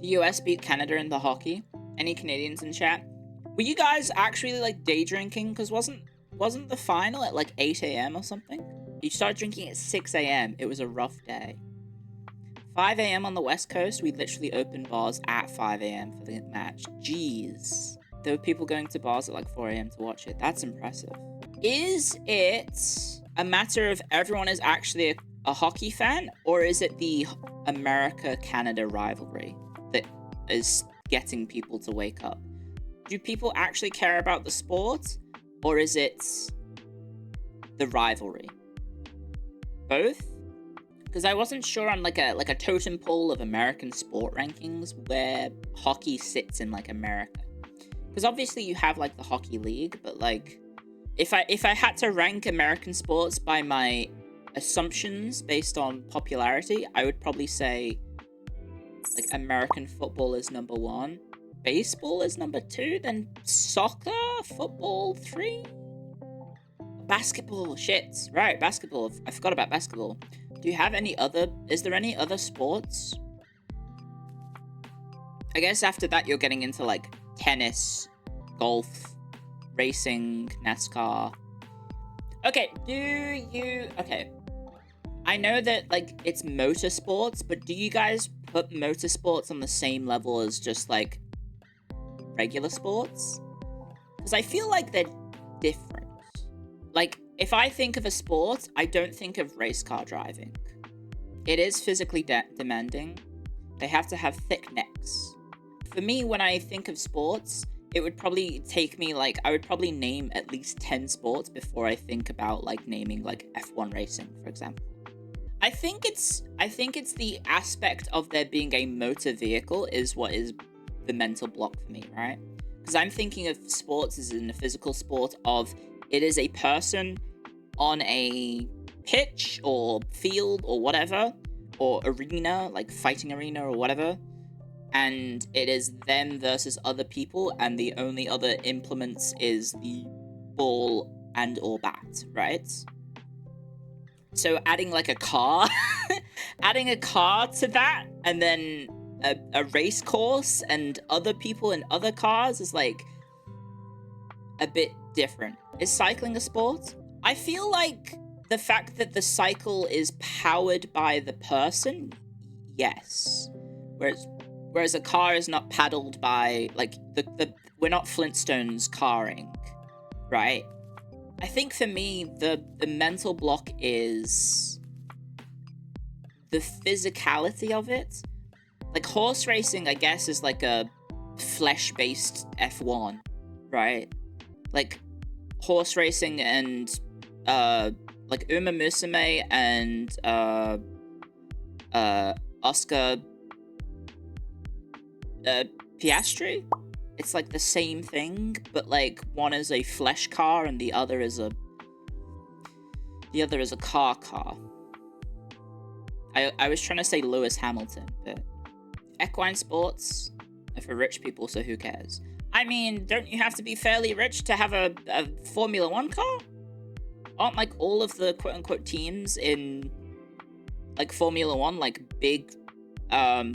The US beat Canada in the hockey. Any Canadians in chat? Were you guys actually like day drinking? Because wasn't the final at like 8 a.m. or something? You started drinking at 6 a.m. It was a rough day. 5 a.m. on the West Coast, we literally opened bars at 5 a.m. for the match. Jeez. There were people going to bars at like 4 a.m. to watch it. That's impressive. Is it a matter of everyone is actually a hockey fan, or is it the America-Canada rivalry that is getting people to wake up? Do people actually care about the sport, or is it the rivalry? Both? Because I wasn't sure on like a totem pole of American sport rankings where hockey sits in like America. Because obviously you have like the hockey league, but like if I had to rank American sports by my assumptions based on popularity, I would probably say like American football is number 1, baseball is number 2, then soccer, football 3, basketball, shit, right, basketball, I forgot about basketball. Do you have is there any other sports? I guess after that you're getting into like tennis, golf, racing, NASCAR. Okay, okay. I know that like it's motorsports, but do you guys put motorsports on the same level as just like regular sports? Because I feel like they're different. Like, if I think of a sport, I don't think of race car driving. It is physically demanding. They have to have thick necks. For me, when I think of sports, it would probably take me like, I would probably name at least 10 sports before I think about like naming like F1 racing, for example. I think it's the aspect of there being a motor vehicle is what is the mental block for me, right? Because I'm thinking of sports as in a physical sport of it is a person on a pitch or field or whatever, or arena, like fighting arena or whatever, and it is them versus other people, and the only other implements is the ball and or bat, right? So adding like a car, adding a car to that, and then a race course and other people in other cars is like a bit different. Is cycling a sport? I feel like the fact that the cycle is powered by the person, yes. Whereas a car is not paddled by like we're not Flintstones carring, right? I think for me the mental block is the physicality of it. Like horse racing, I guess, is like a flesh-based F1, right? Like horse racing and like Uma Musume and Oscar Piastri. It's like the same thing, but like one is a flesh car and the other is a car. I was trying to say Lewis Hamilton, but equine sports are for rich people, so who cares? I mean, don't you have to be fairly rich to have a Formula 1 car? Aren't like all of the quote-unquote teams in like Formula 1 like big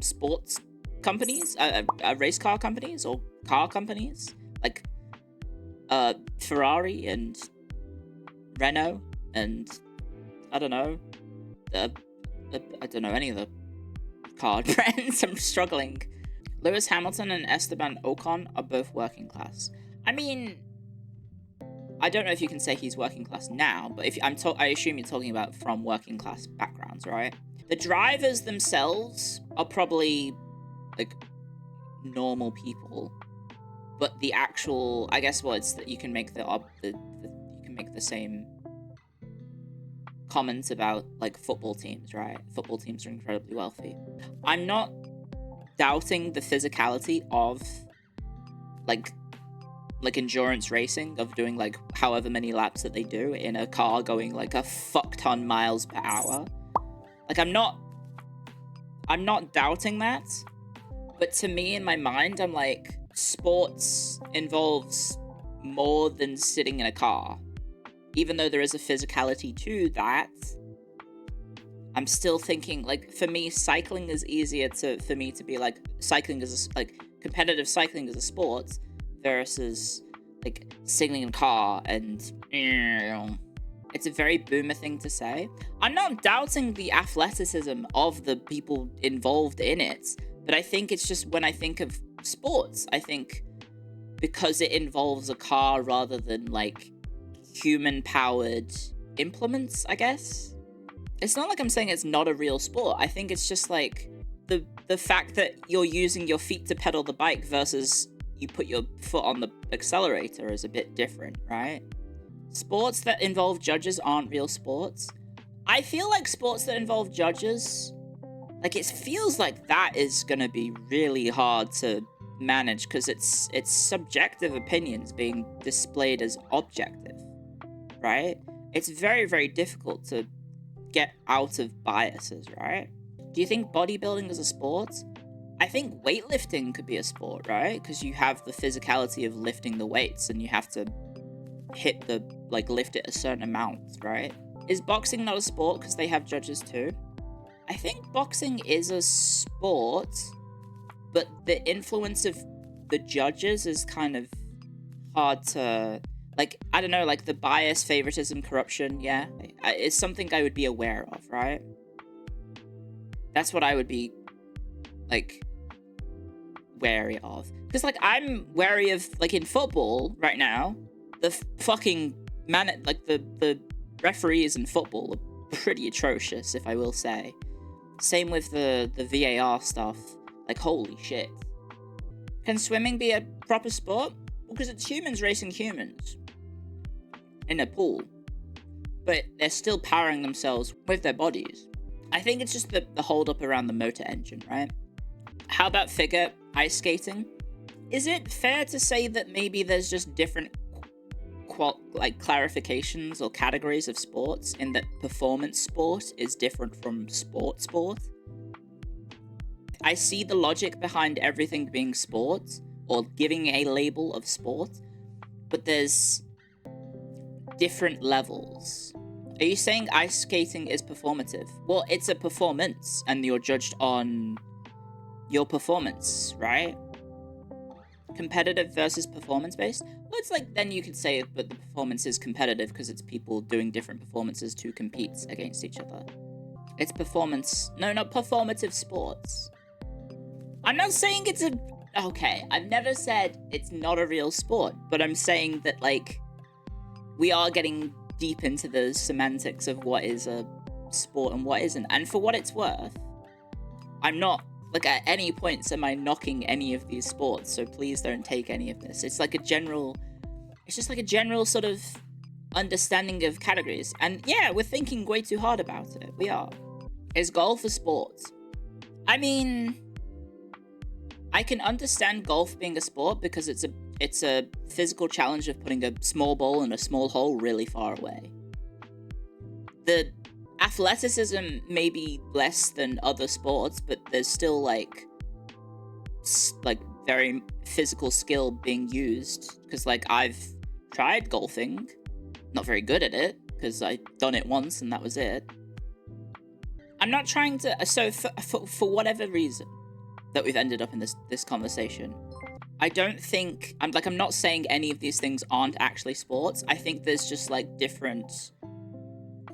sports companies, race car companies or car companies? Like Ferrari and Renault and I don't know any of the car brands. I'm struggling. Lewis Hamilton and Esteban Ocon are both working class. I mean, I don't know if you can say he's working class now, but if I assume you're talking about from working class backgrounds, right? The drivers themselves are probably like normal people, but the actual, I guess, it's that you can make the same comments about like football teams, right? Football teams are incredibly wealthy. I'm not doubting the physicality of like endurance racing, of doing like however many laps that they do in a car going like a fuck ton miles per hour. Like I'm not doubting that, but to me in my mind I'm like, sports involves more than sitting in a car. Even though there is a physicality to that, I'm still thinking, like, for me, cycling is easier for me to be like, cycling is like competitive cycling is a sport versus like singing in a car, and it's a very boomer thing to say. I'm not doubting the athleticism of the people involved in it, but I think it's just when I think of sports, I think because it involves a car rather than like human-powered implements, I guess. It's not like I'm saying it's not a real sport. I think it's just like the fact that you're using your feet to pedal the bike versus you put your foot on the accelerator is a bit different, right? Sports that involve judges aren't real sports. I feel like sports that involve judges, like it feels like that is gonna be really hard to manage because it's subjective opinions being displayed as objective, right? It's very, very difficult to get out of biases, right? Do you think bodybuilding is a sport? I think weightlifting could be a sport, right? Because you have the physicality of lifting the weights and you have to lift it a certain amount, right? Is boxing not a sport because they have judges too? I think boxing is a sport, but the influence of the judges is kind of hard to, like, I don't know, like the bias, favoritism, corruption, yeah, it's something I would be aware of, right? That's what I would be, like, wary of. Because, like, I'm wary of, like, in football right now, the fucking the referees in football are pretty atrocious, if I will say. Same with the VAR stuff. Like, holy shit. Can swimming be a proper sport? Because it's humans racing humans in a pool, but they're still powering themselves with their bodies. I think it's just the hold up around the motor engine, right? How about figure ice skating? Is it fair to say that maybe there's just different clarifications or categories of sports, in that performance sport is different from sport? I see the logic behind everything being sport or giving a label of sport, but there's different levels. Are you saying ice skating is performative? Well, it's a performance, and you're judged on your performance, right? Competitive versus performance-based? Well, it's like, then you could say, but the performance is competitive because it's people doing different performances to compete against each other. It's performance... No, not performative sports. I'm not saying it's a... Okay, I've never said it's not a real sport, but I'm saying that, like, we are getting deep into the semantics of what is a sport and what isn't. And for what it's worth, I'm not, like, at any points am I knocking any of these sports, so please don't take any of this. It's like a general... It's just like a general sort of understanding of categories. And yeah, we're thinking way too hard about it. We are. Is golf a sport? I mean... I can understand golf being a sport because it's a physical challenge of putting a small ball in a small hole really far away. The athleticism may be less than other sports, but there's still like very physical skill being used. Because like I've tried golfing, not very good at it because I've done it once and that was it. I'm not trying to. So for whatever reason that we've ended up in this conversation, I don't think I'm not saying any of these things aren't actually sports. I think there's just like different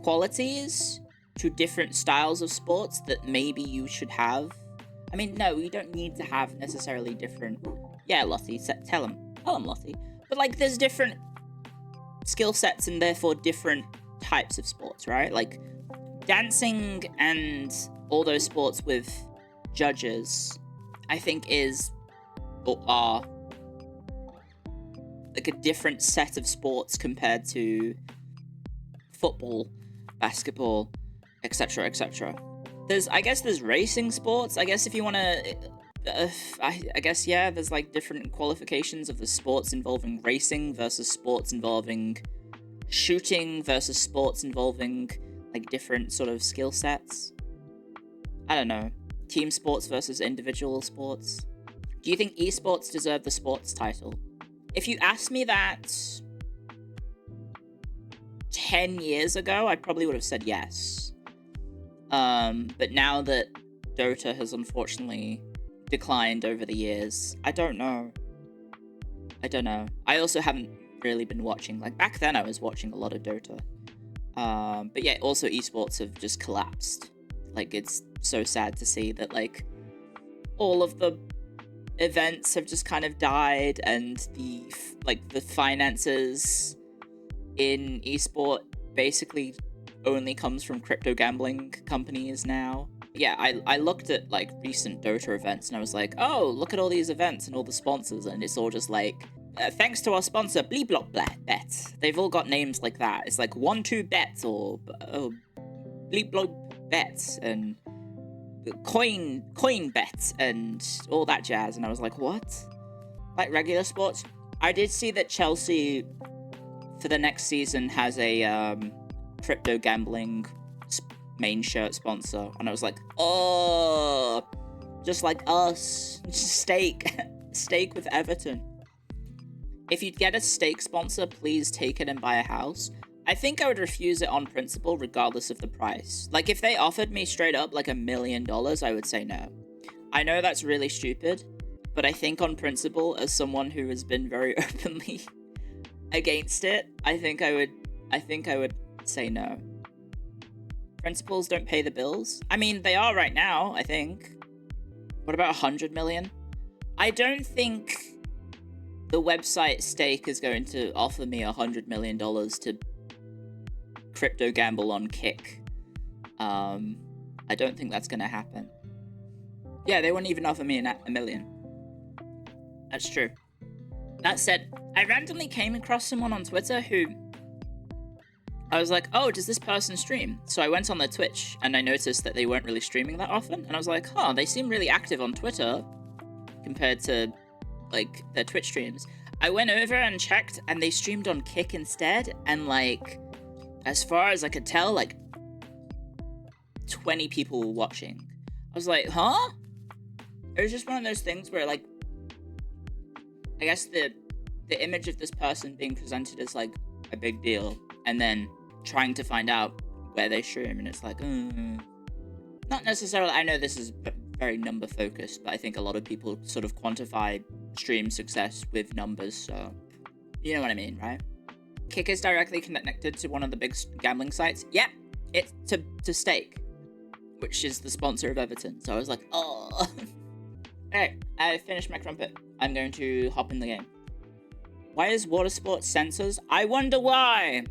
qualities to different styles of sports that maybe you should have. I mean, no, you don't need to have necessarily different. Yeah, Lottie, tell him, Lottie. But like, there's different skill sets and therefore different types of sports, right? Like dancing and all those sports with judges, I think are like a different set of sports compared to football, basketball, etc., etc. I guess there's racing sports. I guess if you want to, I guess, yeah, there's like different qualifications of the sports involving racing versus sports involving shooting versus sports involving like different sort of skill sets. I don't know. Team sports versus individual sports. Do you think esports deserve the sports title? If you asked me that 10 years ago, I probably would have said yes. But now that Dota has unfortunately declined over the years, I don't know. I also haven't really been watching. Like, back then I was watching a lot of Dota. But yeah, also esports have just collapsed. Like, it's so sad to see that, like, all of the events have just kind of died, and the finances in esport basically only comes from crypto gambling companies now. Yeah, I looked at, like, recent Dota events, and I was like, oh, look at all these events and all the sponsors, and it's all just like, thanks to our sponsor, Bleeblock Bet. They've all got names like that. It's like 1-2 bets, or Bleeblock Bets, and coin bets, and all that jazz. And I was like, what? Like, regular sports? I did see that Chelsea, for the next season, has a crypto gambling main shirt sponsor, and I was like, oh, just like us. Stake with Everton. If you get a stake sponsor, please take it and buy a house. I think I would refuse it on principle regardless of the price. Like, if they offered me straight up like $1 million, I would say no. I know that's really stupid, but I think on principle, as someone who has been very openly against it, I think I would say no. Principles don't pay the bills. I mean, they are right now, I think. What about 100 million? I don't think the website Stake is going to offer me $100 million to crypto gamble on Kick. I don't think that's gonna happen. Yeah, they wouldn't even offer me $1 million. That's true. That said, I randomly came across someone on Twitter who I was like, oh, does this person stream? So I went on their Twitch, and I noticed that they weren't really streaming that often, and I was like, huh, they seem really active on Twitter compared to, like, their Twitch streams. I went over and checked, and they streamed on Kick instead, and, like, as far as I could tell, like, 20 people were watching. I was like, huh? It was just one of those things where, like, I guess the image of this person being presented as, like, a big deal, and then trying to find out where they stream, and it's like, not necessarily. I know this is very number focused, but I think a lot of people sort of quantify stream success with numbers, so you know what I mean, right? Kick is directly connected to one of the big gambling sites. Yep, it's to Stake, which is the sponsor of Everton. So I was like, oh. Alright, I finished my crumpet. I'm going to hop in the game. Why is Motorsport sensors? I wonder why!